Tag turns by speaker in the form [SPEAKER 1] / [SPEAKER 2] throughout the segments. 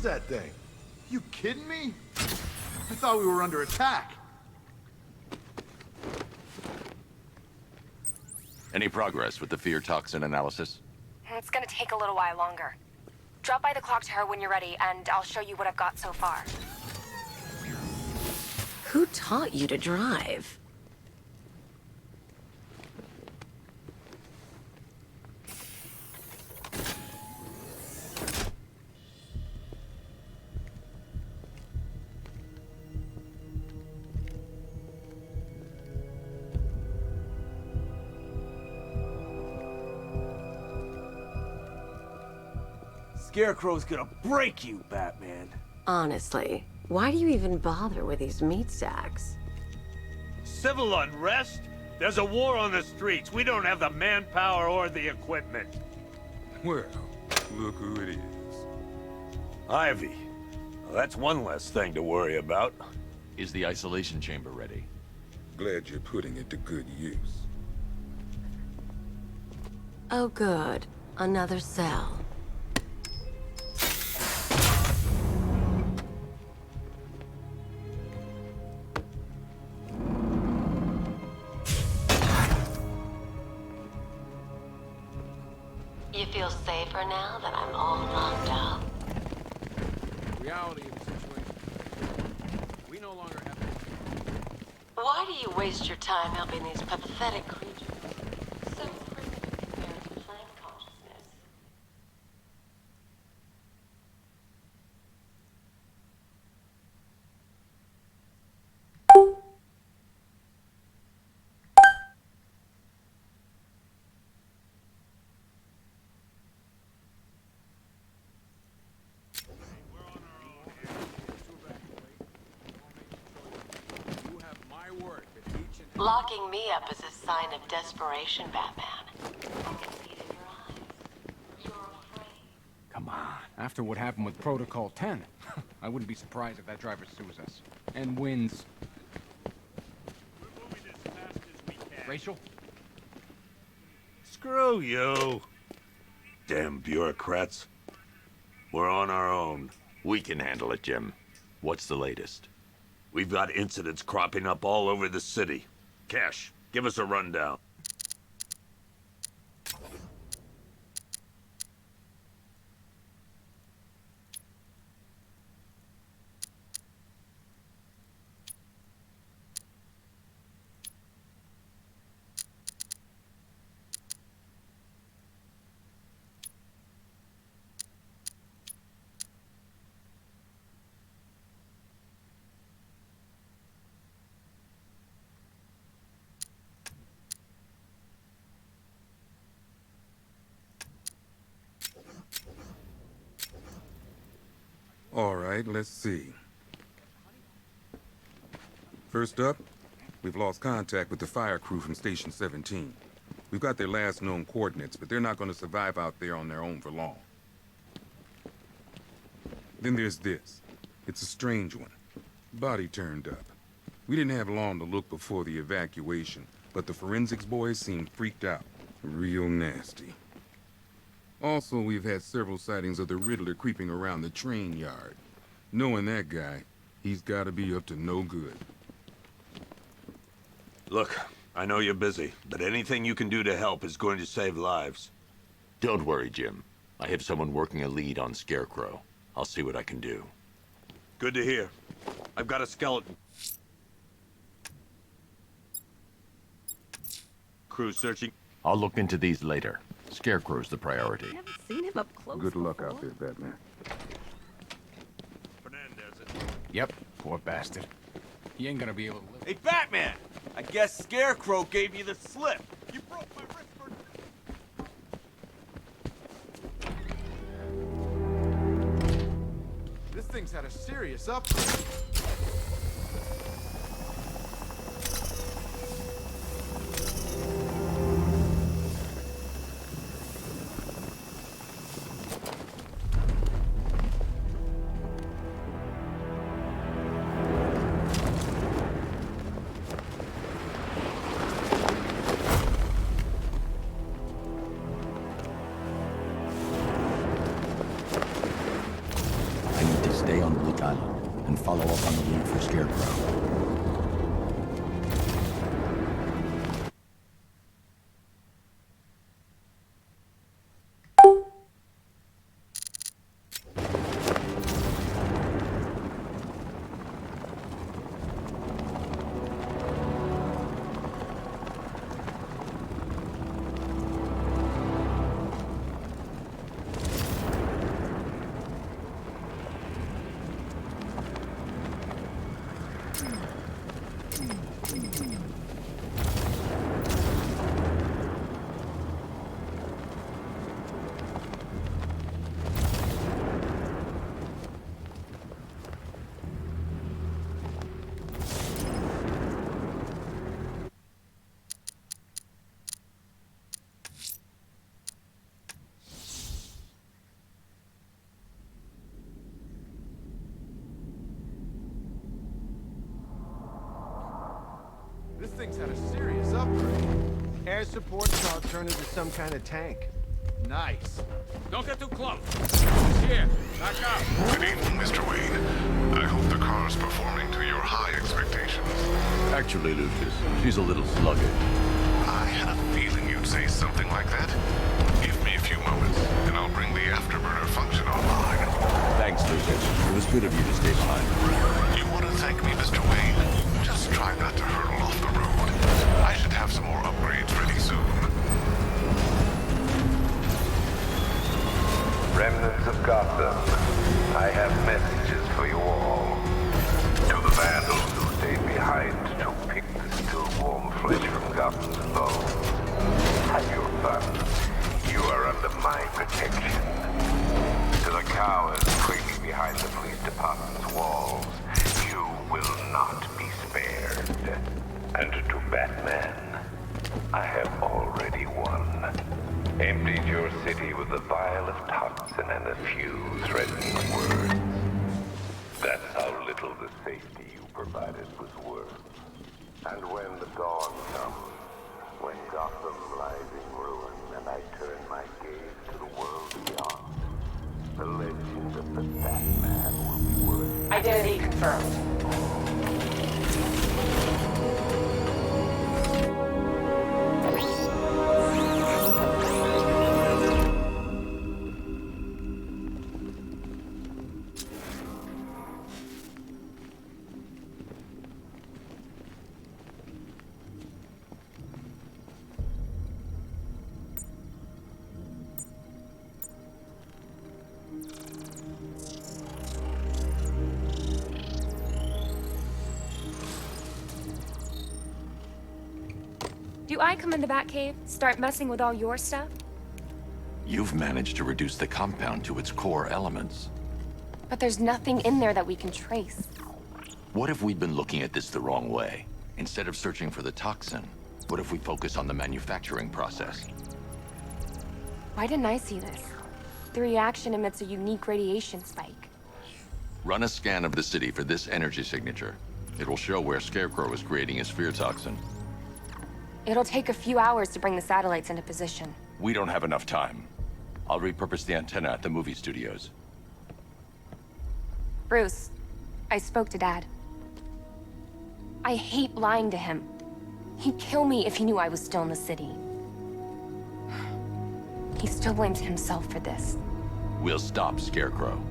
[SPEAKER 1] that thing? You kidding me? I thought we were under attack.
[SPEAKER 2] Any progress with the fear toxin analysis?
[SPEAKER 3] It's gonna take a little while longer. Drop by the clock tower when you're ready, and I'll show you what I've got so far.
[SPEAKER 4] Who taught you to drive?
[SPEAKER 5] Scarecrow's gonna break you, Batman.
[SPEAKER 4] Honestly, why do you even bother with these meat sacks?
[SPEAKER 6] Civil unrest? There's a war on the streets. We don't have the manpower or the equipment.
[SPEAKER 7] Well, look who it is.
[SPEAKER 6] Ivy. Well, that's one less thing to worry about.
[SPEAKER 2] Is the isolation chamber ready?
[SPEAKER 7] Glad you're putting it to good use.
[SPEAKER 4] Oh good, another cell. You feel safer now that I'm all locked up?
[SPEAKER 8] Reality of the situation. We no longer have...
[SPEAKER 4] Why do you waste your time helping these pathetic creatures? So primitive compared to plain consciousness. Locking me up is a sign of desperation, Batman. I can see it in your eyes. You're afraid.
[SPEAKER 8] Come on. After what happened with Protocol 10, I wouldn't be surprised if that driver sues us. And wins.
[SPEAKER 6] We're moving as fast as we can.
[SPEAKER 8] Rachel?
[SPEAKER 6] Screw you. Damn bureaucrats. We're on our own.
[SPEAKER 2] We can handle it, Jim. What's the latest?
[SPEAKER 6] We've got incidents cropping up all over the city. Cash, give us a rundown.
[SPEAKER 7] All right, let's see. First up, we've lost contact with the fire crew from Station 17. We've got their last known coordinates, but they're not going to survive out there on their own for long. Then there's this. It's a strange one. Body turned up. We didn't have long to look before the evacuation, but the forensics boys seemed freaked out. Real nasty. Also, we've had several sightings of the Riddler creeping around the train yard. Knowing that guy, he's gotta be up to no good.
[SPEAKER 6] Look, I know you're busy, but anything you can do to help is going to save lives.
[SPEAKER 2] Don't worry, Jim. I have someone working a lead on Scarecrow. I'll see what I can do.
[SPEAKER 6] Good to hear. I've got a skeleton. Crew searching.
[SPEAKER 2] I'll look into these later. Scarecrow's the priority.
[SPEAKER 4] I haven't seen him up close.
[SPEAKER 7] Good luck
[SPEAKER 4] before.
[SPEAKER 7] out there, Batman.
[SPEAKER 6] Fernandez.
[SPEAKER 8] Yep, poor bastard. He ain't gonna be able to live.
[SPEAKER 5] Hey, Batman! I guess Scarecrow gave you the slip.
[SPEAKER 6] You broke my wrist for...
[SPEAKER 1] This thing's had a serious up.
[SPEAKER 2] I need to
[SPEAKER 9] Snake Island and follow up on the lead for Scarecrow.
[SPEAKER 1] This thing's had a serious upgrade.
[SPEAKER 10] Air support's all turned into some kind of tank.
[SPEAKER 1] Nice.
[SPEAKER 6] Don't get too close. It's here. Knock out.
[SPEAKER 11] Good evening, Mr. Wayne. I hope the car's performing to your high expectations.
[SPEAKER 2] Actually, Lucas, she's a little sluggish.
[SPEAKER 11] I had a feeling you'd say something like that. Give me a few moments, and I'll bring the afterburner function online.
[SPEAKER 2] Thanks, Lucas. It was good of you to stay behind.
[SPEAKER 11] You want to thank me, Mr. Wayne? Just try not to hurtle off the road. I should have some more upgrades ready soon.
[SPEAKER 12] Remnants of Gotham, I have messages for you all. To the vandals who stayed behind to pick the still warm flesh from Gotham's bones. Have your fun. You are under my protection. To the cowards quaking behind the police department's walls, you will not be spared. And to Batman, I have already won. Emptied your city with a vial of toxin and a few threatening words. That's how little the safety you provided was worth. And when the dawn comes, when Gotham lies in ruin and I turn my gaze to the world beyond, the legend of the Batman will be worth.
[SPEAKER 3] Identity confirmed. Do I come in the Batcave, start messing with all your stuff?
[SPEAKER 2] You've managed to reduce the compound to its core elements.
[SPEAKER 3] But there's nothing in there that we can trace.
[SPEAKER 2] What if we'd been looking at this the wrong way? Instead of searching for the toxin, what if we focus on the manufacturing process?
[SPEAKER 3] Why didn't I see this? The reaction emits a unique radiation spike.
[SPEAKER 2] Run a scan of the city for this energy signature. It will show where Scarecrow is creating his fear toxin.
[SPEAKER 3] It'll take a few hours to bring the satellites into position.
[SPEAKER 2] We don't have enough time. I'll repurpose the antenna at the movie studios.
[SPEAKER 3] Bruce, I spoke to Dad. I hate lying to him. He'd kill me if he knew I was still in the city. He still blames himself for this.
[SPEAKER 2] We'll stop Scarecrow.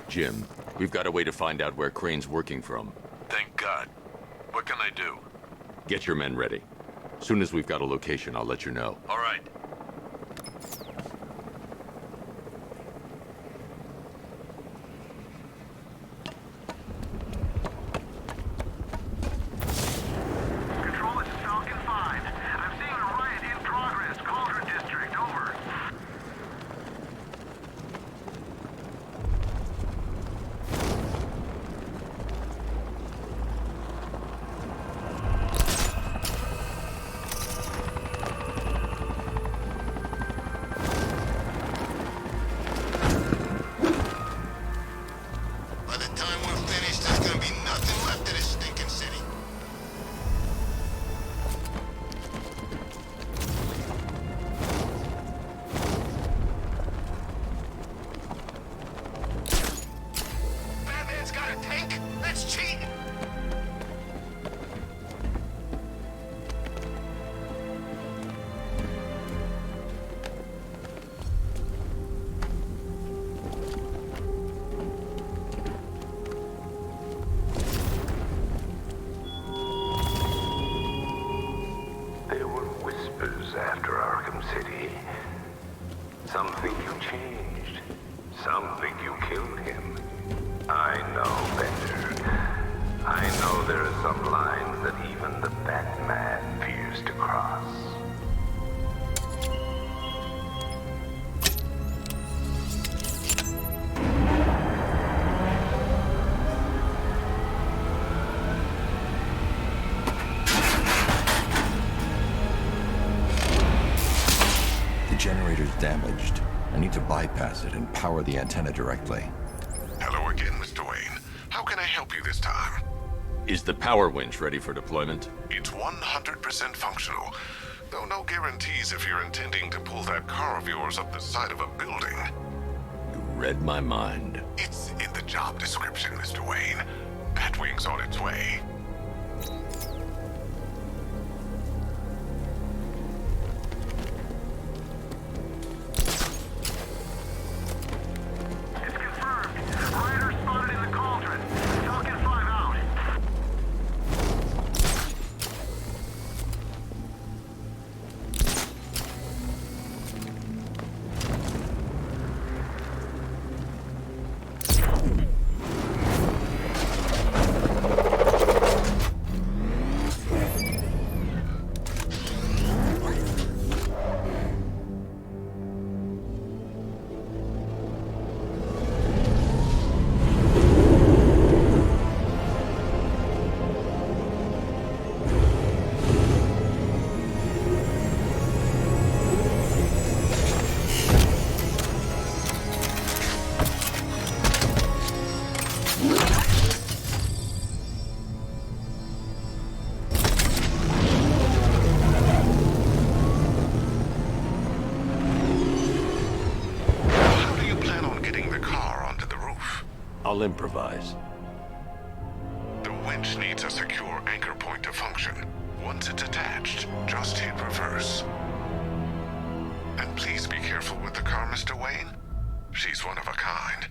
[SPEAKER 2] Jim, we've got a way to find out where Crane's working from.
[SPEAKER 11] Thank God. What can I do?
[SPEAKER 2] Get your men ready. Soon as we've got a location, I'll let you know.
[SPEAKER 11] All right.
[SPEAKER 12] Control, this is Falcon 5. I'm seeing a riot in progress. Cauldron District, over. some lines that even the Batman fears to cross.
[SPEAKER 9] The generator's damaged. I need to bypass it and power the antenna directly.
[SPEAKER 11] Hello again, Mr. Wayne. How can I help you this time?
[SPEAKER 2] Is the power winch ready for deployment?
[SPEAKER 11] It's 100% functional, though no guarantees if you're intending to pull that car of yours up the side of a building.
[SPEAKER 2] You read my mind.
[SPEAKER 11] It's in the job description, Mr. Wayne. Batwing's on its way.
[SPEAKER 2] I'll improvise.
[SPEAKER 11] The winch needs a secure anchor point to function. Once it's attached, just hit reverse. And please be careful with the car, Mr. Wayne. She's one of a kind.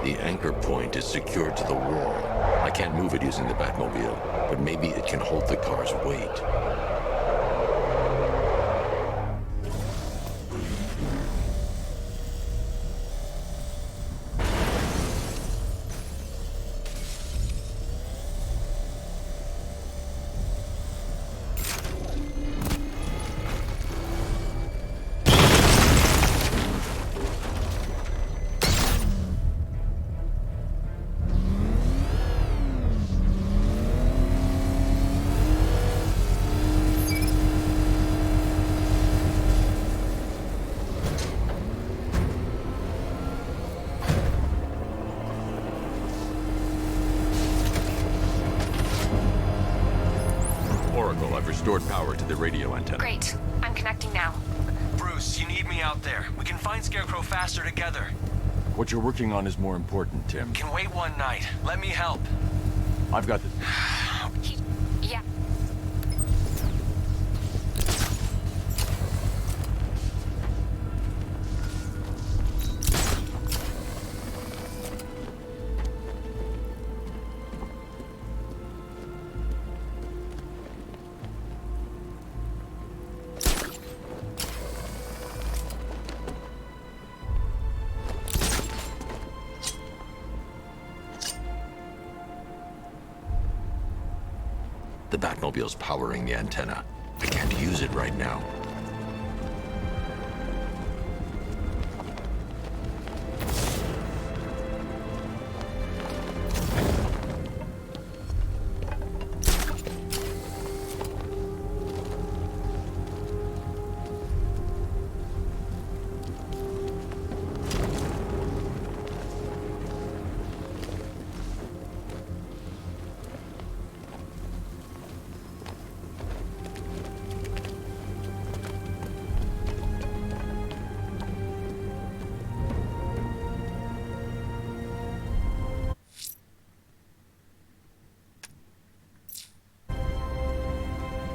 [SPEAKER 2] The anchor point is secured to the wall. I can't move it using the Batmobile, but maybe it can hold the car's weight. restored power to the radio antenna.
[SPEAKER 3] Great. I'm connecting now.
[SPEAKER 13] Bruce, you need me out there. We can find Scarecrow faster together.
[SPEAKER 2] What you're working on is more important, Tim.
[SPEAKER 13] Can wait one night. Let me help.
[SPEAKER 2] I've got this.
[SPEAKER 3] Yeah.
[SPEAKER 2] The Batmobile's powering the antenna. I can't use it right now.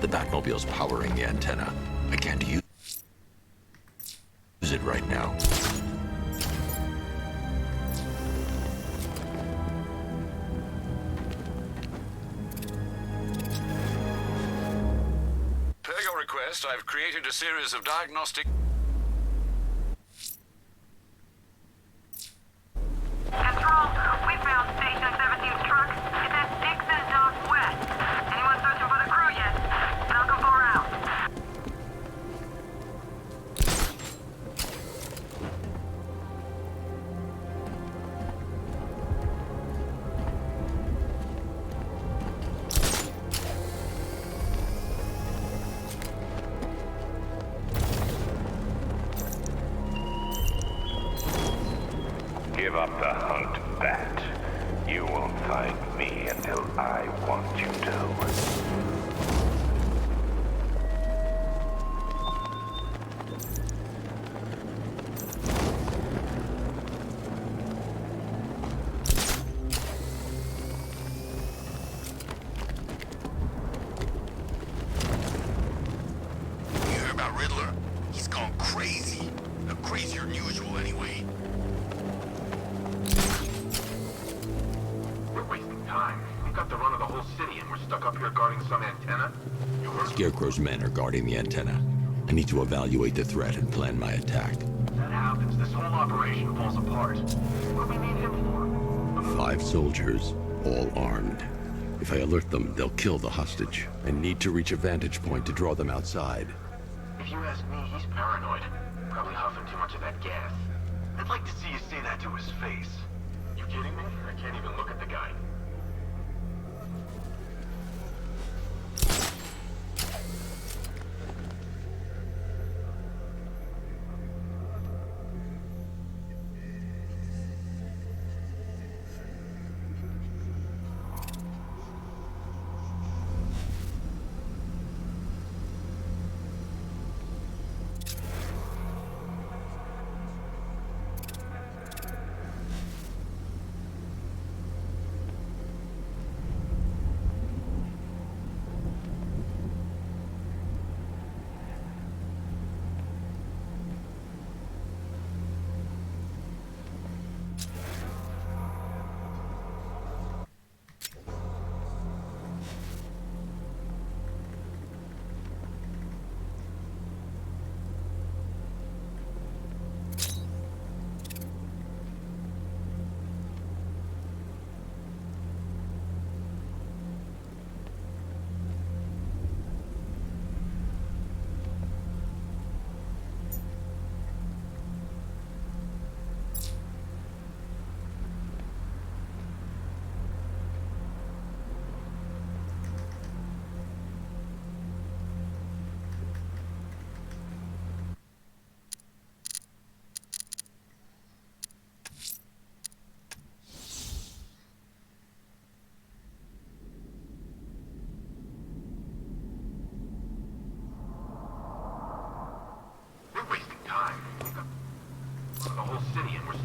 [SPEAKER 2] The Batmobile's powering the antenna. I can't use it right now.
[SPEAKER 14] Per your request, I've created a series of diagnostic...
[SPEAKER 15] Control, we found Station 17's truck. It's at Dixon Northwest. Anyone searching for the crew yet? Malcolm 4 out.
[SPEAKER 12] Give up the hunt, Bat. You won't find me until I want you to.
[SPEAKER 14] You hear about Riddler? He's gone crazy. Crazier than usual, anyway.
[SPEAKER 12] We're wasting time. We've got the run of the whole city and we're stuck up here guarding some antenna. You heard?
[SPEAKER 2] Scarecrow's men are guarding the antenna. I need to evaluate the threat and plan my attack.
[SPEAKER 12] If that happens, this whole operation falls apart. What do we need him for?
[SPEAKER 2] 5 soldiers, all armed. If I alert them, they'll kill the hostage. I need to reach a vantage point to draw them outside.
[SPEAKER 12] If you ask me, he's paranoid. Probably huffing too much of that gas. I'd like to see you say that to his face. You kidding me? I can't even look at the guy.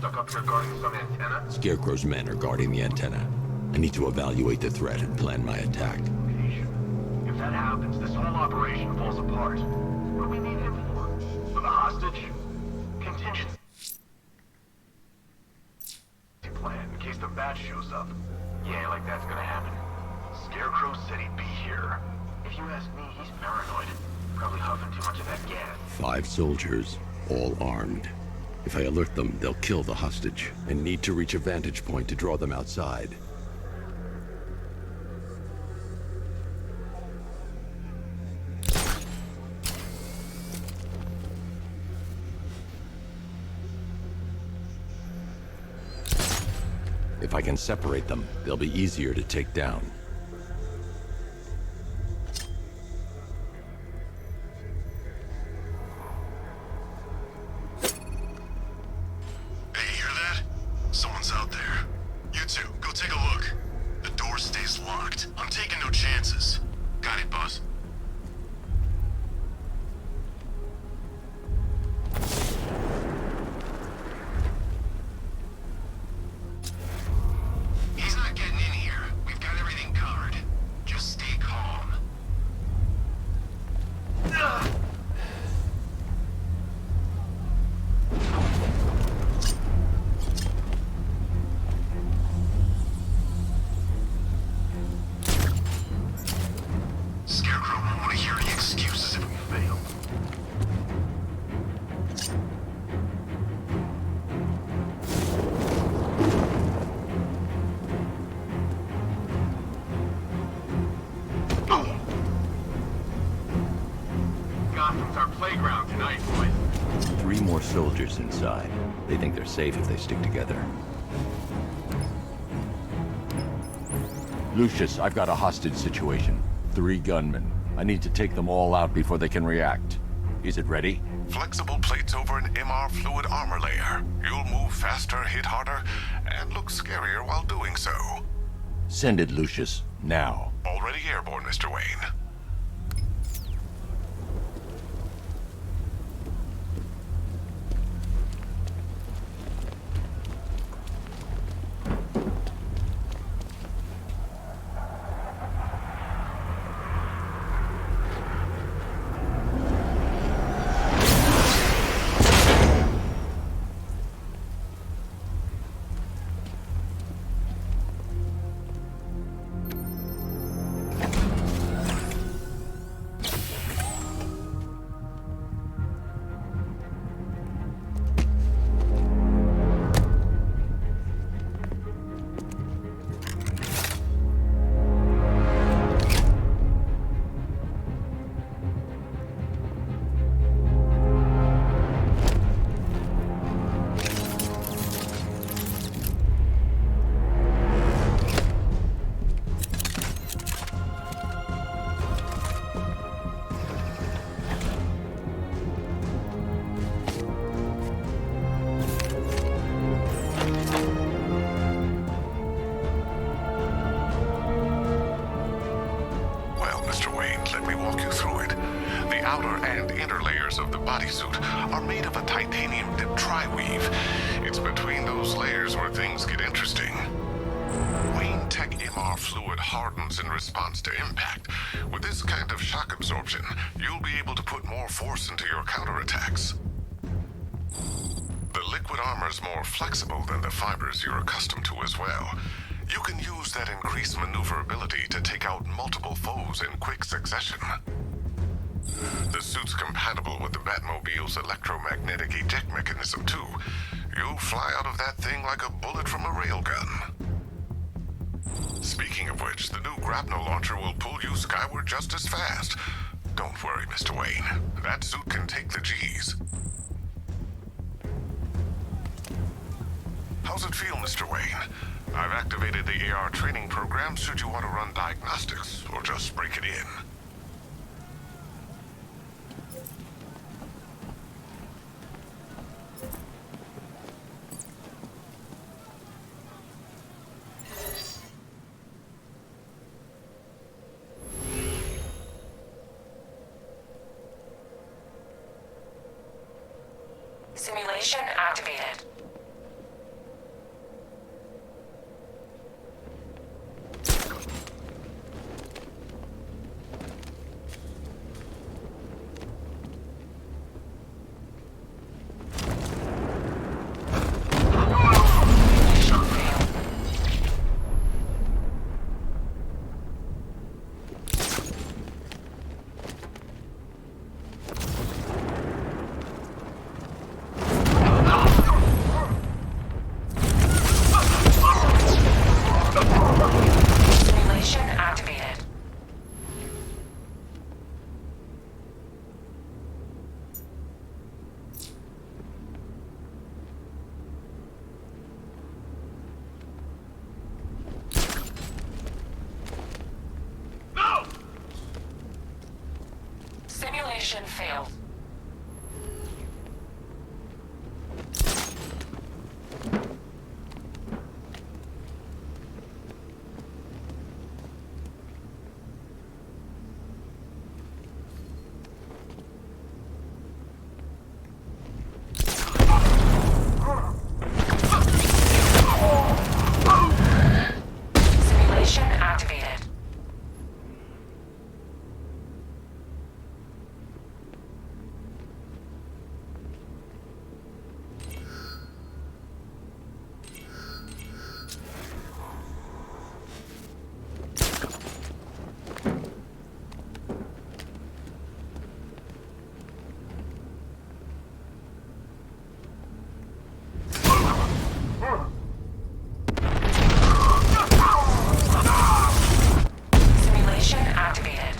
[SPEAKER 12] stuck up here guarding some antenna?
[SPEAKER 2] Scarecrow's men are guarding the antenna. I need to evaluate the threat and plan my attack.
[SPEAKER 12] If that happens, this whole operation falls apart. What do we need him for? For the hostage? Contingency plan in case the bat shows up. Yeah, like that's gonna happen. Scarecrow said he'd be here. If you ask me, he's paranoid. Probably huffing too much of that gas.
[SPEAKER 2] 5 soldiers, all armed. If I alert them, they'll kill the hostage, and need to reach a vantage point to draw them outside. If I can separate them, they'll be easier to take down.
[SPEAKER 11] Hey, you hear that? Someone's out there. You two, go take a look. The door stays locked. I'm taking no chances. Got it, boss. He's not getting in here. We've got everything covered. Just stay calm. Scarecrow won't want to hear any excuses if we fail.
[SPEAKER 12] Gotham's our playground tonight, boys.
[SPEAKER 2] 3 more soldiers inside. They think they're safe if they stick together. Lucius, I've got a hostage situation. 3 gunmen. I need to take them all out before they can react. Is it ready?
[SPEAKER 11] Flexible plates over an MR fluid armor layer. You'll move faster, hit harder, and look scarier while doing so.
[SPEAKER 2] Send it, Lucius. Now.
[SPEAKER 11] Already airborne, Mr. Wayne. Well, Mr. Wayne, let me walk you through it. The outer and inner layers of the bodysuit are made of a titanium-dipped tri-weave. It's between those layers where things get interesting. Wayne Tech MR fluid hardens in response to impact. With this kind of shock absorption, you'll be able to put more force into your counterattacks. The liquid armor's more flexible than the fibers you're accustomed to as well. You can use that increased maneuverability to take out multiple foes in quick succession. The suit's compatible with the Batmobile's electromagnetic eject mechanism, too. You'll fly out of that thing like a bullet from a railgun. Speaking of which, the new grapnel launcher will pull you skyward just as fast. Don't worry, Mr. Wayne. That suit can take the G's. How's it feel, Mr. Wayne? I've activated the AR training program should you want to run diagnostics, or just break it in.
[SPEAKER 4] Simulation activated. Simulation failed. Simulation activated. Simulation activated.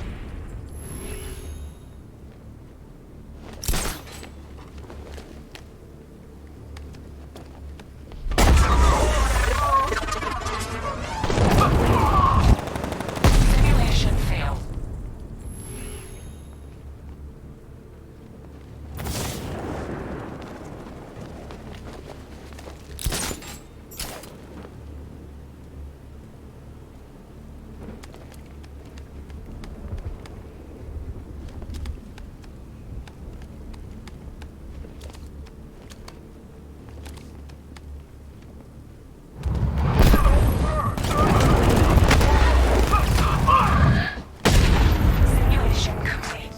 [SPEAKER 4] Simulation failed. Simulation complete.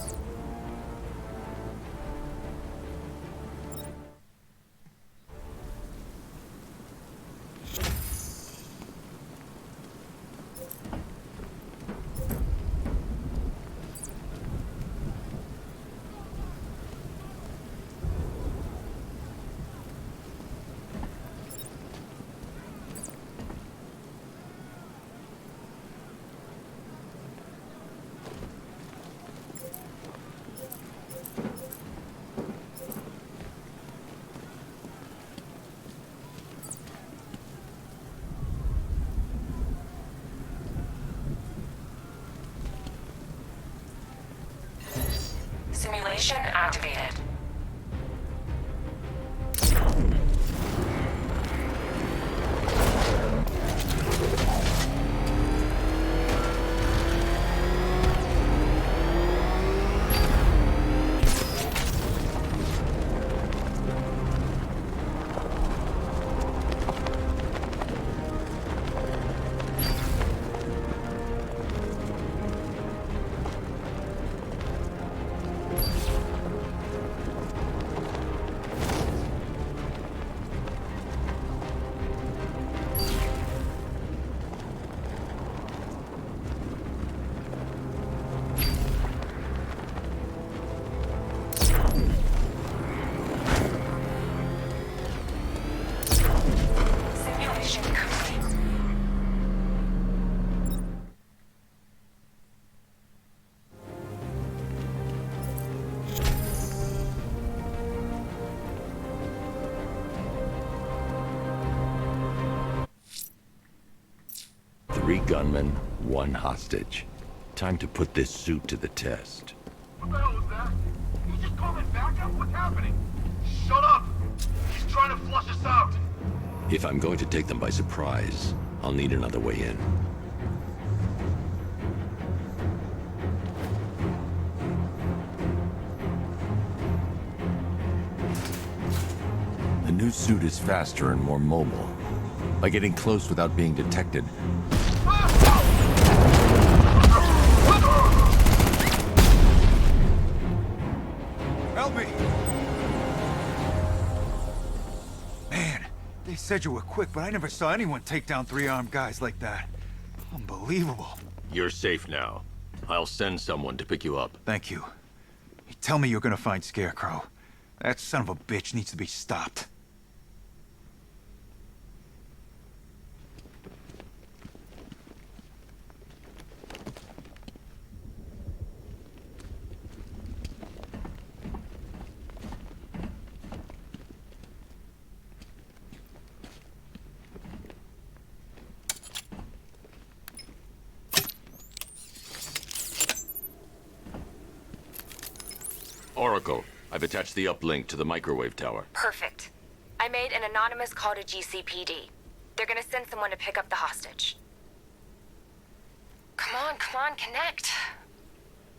[SPEAKER 4] Simulation activated. Simulation complete.
[SPEAKER 2] Three gunmen, one hostage. Time to put this suit to the test.
[SPEAKER 14] What the hell was that? You just called it backup? What's happening? Shut up! He's trying to flush us out!
[SPEAKER 2] If I'm going to take them by surprise, I'll need another way in. The new suit is faster and more mobile. By getting close without being detected,
[SPEAKER 16] Help me! Man, they said you were quick, but I never saw anyone take down three-armed guys like that. Unbelievable.
[SPEAKER 2] you're safe now. I'll send someone to pick you up.
[SPEAKER 16] Thank you. Tell me you're gonna find Scarecrow. That son of a bitch needs to be stopped.
[SPEAKER 2] Oracle, I've attached the uplink to the microwave tower.
[SPEAKER 3] Perfect. I made an anonymous call to GCPD. They're gonna send someone to pick up the hostage. Come on, connect.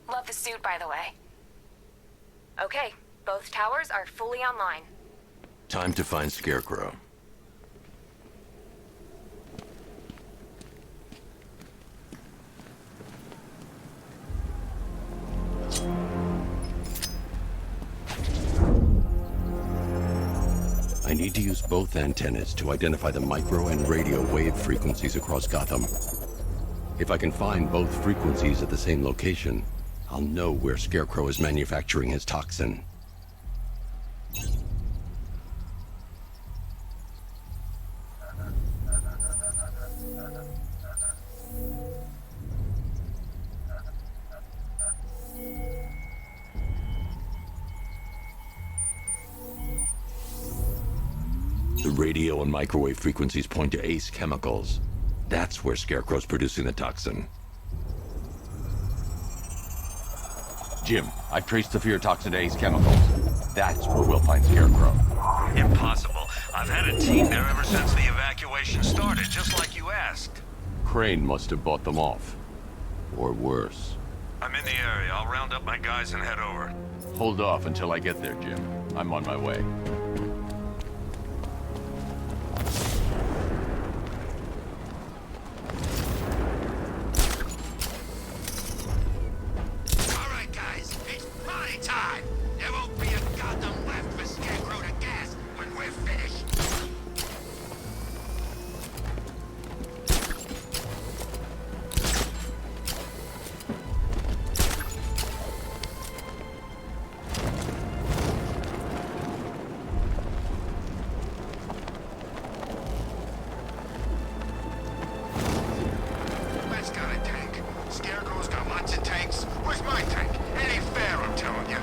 [SPEAKER 3] Love the suit, by the way. Okay, both towers are fully online.
[SPEAKER 2] Time to find Scarecrow. I need to use both antennas to identify the micro and radio wave frequencies across Gotham. If I can find both frequencies at the same location, I'll know where Scarecrow is manufacturing his toxin. The radio and microwave frequencies point to Ace Chemicals. That's where Scarecrow's producing the toxin. Jim, I've traced the fear toxin to Ace Chemicals. That's where we'll find Scarecrow.
[SPEAKER 13] Impossible. I've had a team there ever since the evacuation started, just like you asked.
[SPEAKER 2] Crane must have bought them off. Or worse.
[SPEAKER 13] I'm in the area. I'll round up my guys and head over.
[SPEAKER 2] Hold off until I get there, Jim. I'm on my way.
[SPEAKER 14] Time! There won't be a goddamn left for Scarecrow to gas when we're finished! That's got a tank. Scarecrow's got lots of tanks. Where's my tank? It ain't fair, I'm telling you.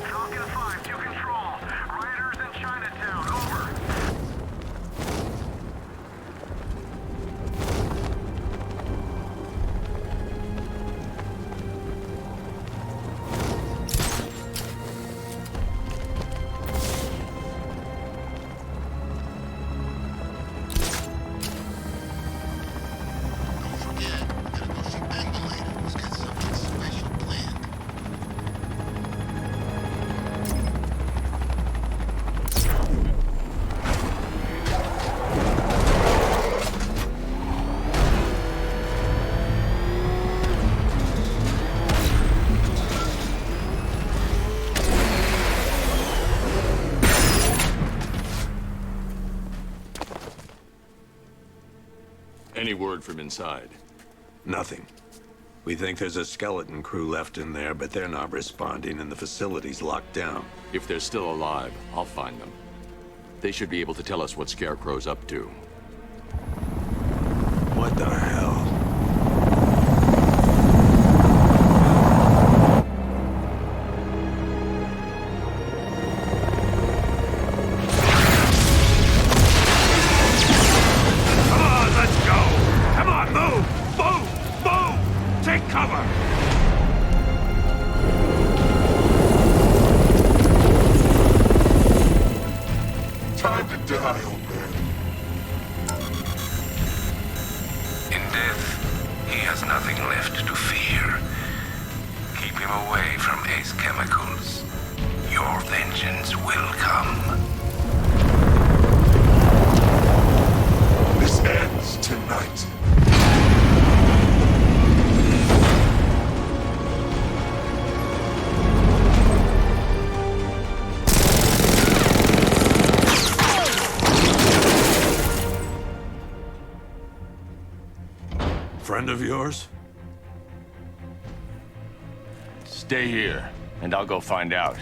[SPEAKER 15] Falcon 5 to control. Rioters in Chinatown, over.
[SPEAKER 2] Any word from inside?
[SPEAKER 17] Nothing. We think there's a skeleton crew left in there, but they're not responding and the facility's locked down.
[SPEAKER 2] If they're still alive, I'll find them. They should be able to tell us what Scarecrow's up to.
[SPEAKER 17] What the hell?
[SPEAKER 14] Time to die, old man.
[SPEAKER 12] In death, he has nothing left to fear. Keep him away from Ace Chemicals. Your vengeance will come.
[SPEAKER 14] This ends tonight.
[SPEAKER 17] Friend of yours?
[SPEAKER 2] Stay here, and I'll go find out.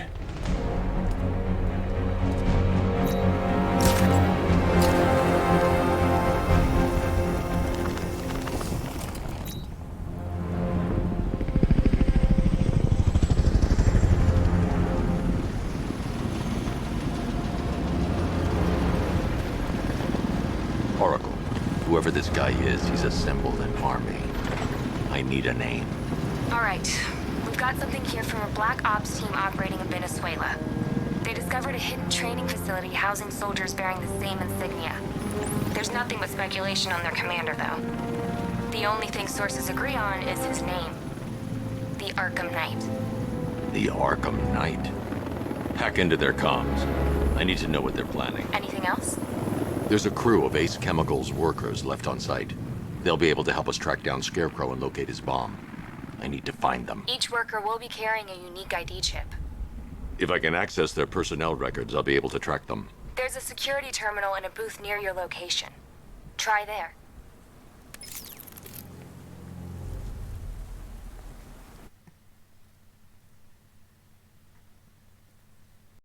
[SPEAKER 2] Whoever this guy is, he's assembled an army. I need a name.
[SPEAKER 3] All right. We've got something here from a Black Ops team operating in Venezuela. They discovered a hidden training facility housing soldiers bearing the same insignia. There's nothing but speculation on their commander, though. The only thing sources agree on is his name. The Arkham Knight.
[SPEAKER 2] The Arkham Knight. Hack into their comms. I need to know what they're planning.
[SPEAKER 3] Anything else?
[SPEAKER 2] There's a crew of Ace Chemicals workers left on site. They'll be able to help us track down Scarecrow and locate his bomb. I need to find them.
[SPEAKER 3] Each worker will be carrying a unique ID chip.
[SPEAKER 2] If I can access their personnel records, I'll be able to track them.
[SPEAKER 3] There's a security terminal in a booth near your location. Try there.